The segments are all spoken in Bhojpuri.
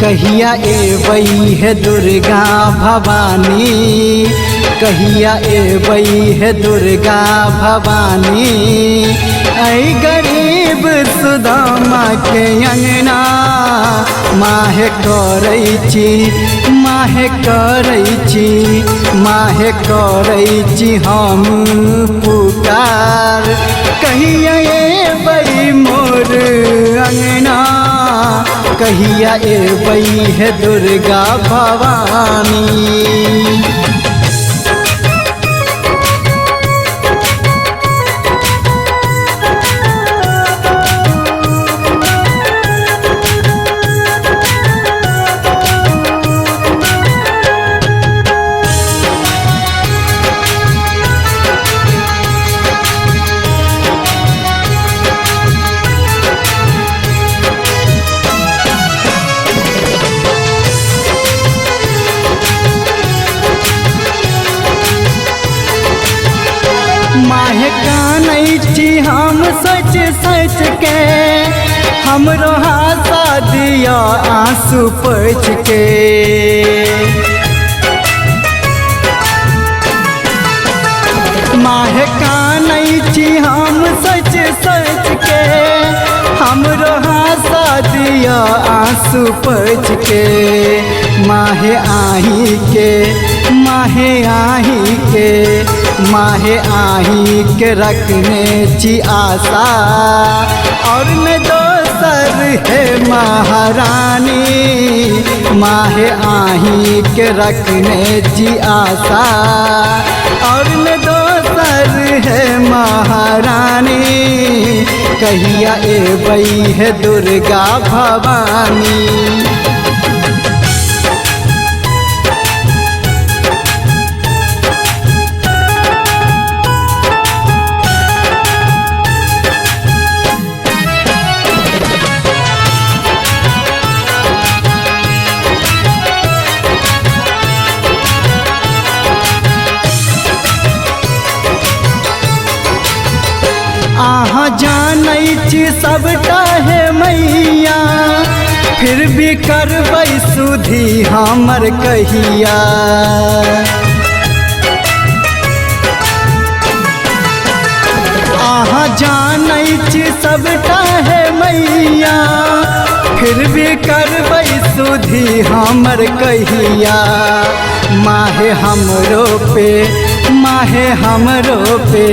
कहिया एवई है दुर्गा भवानी, कहिया एवई है दुर्गा भवानी। ऐ गरीब सुदामा के अंगना माहे करैची, माहे करैची, माहे करैची हम पुकार। कहिया एवई मोर अंगना, कहिया एवई है दुर्गा भवानी। माहे कानै छी हम सच सच के, हमरो हंसा दिया आंसू पोंछ के। माहे कानै छी हम सच सच के, हमरो हंसा दिया आंसू पोंछ के। माहे आही के, माहे आही के, माहे आही के रखने छी आशा। और मैं दोसर है महारानी, माहे आही के रखने छी आशा। और मैं दोसर है महारानी, कहिया एवई है दुर्गा भवानी। आहाँ जानै छी सबटा है मैया, फिर भी करबै सुधी हमर कहिया। आहाँ जानै छी सबटा है मैया, फिर भी करबै सुधी हमर कहिया। माहे हमरो पे, माहे हमरो पे,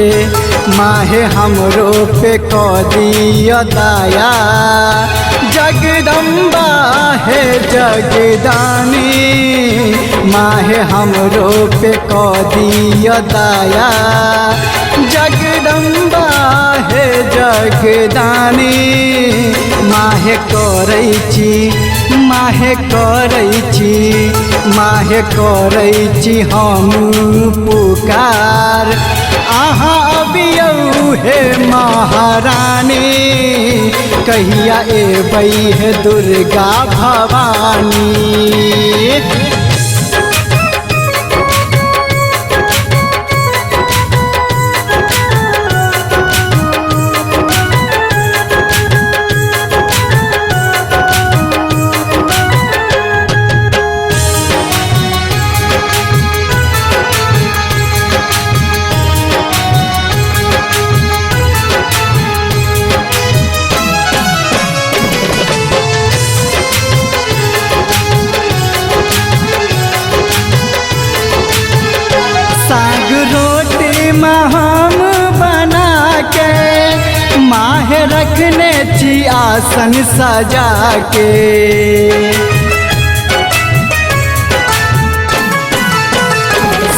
माहे हमरो पे कह दिया दया। जगदम्बा है जगदानी, माहे हमरो पे कह दिया दया। जगदम्बा है जगदानी, माहे करैची, माहे करैची, माहे करैची हम पुकार। आहाँ अबियौ हे महारानी, कहिया एवई है दुर्गा भवानी। साग रोटी हम बना के, माहे रखने छी आसन सजा के।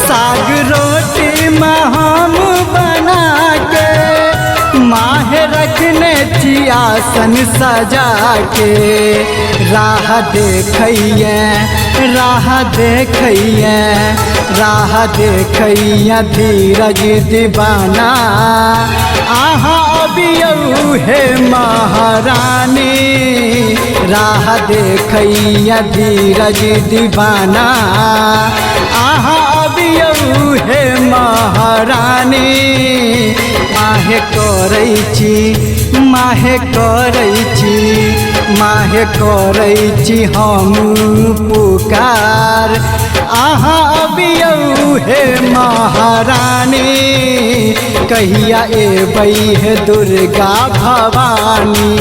साग रोटी हम बना के, माहे रखने छी आसन सजा के। राह देखैया, राह देखैया, राह देखैया धीरज दीवाना। आहाँ अबियौ हे महारानी, राह देखैया धीरज दीवाना। आहाँ अबियौ हे महारानी, माहे करैची, माहे करैची, माहे करै छी हम पुकार अहाँ अबियौ हे महारानी कहिया एबै हे दुर्गा भवानी।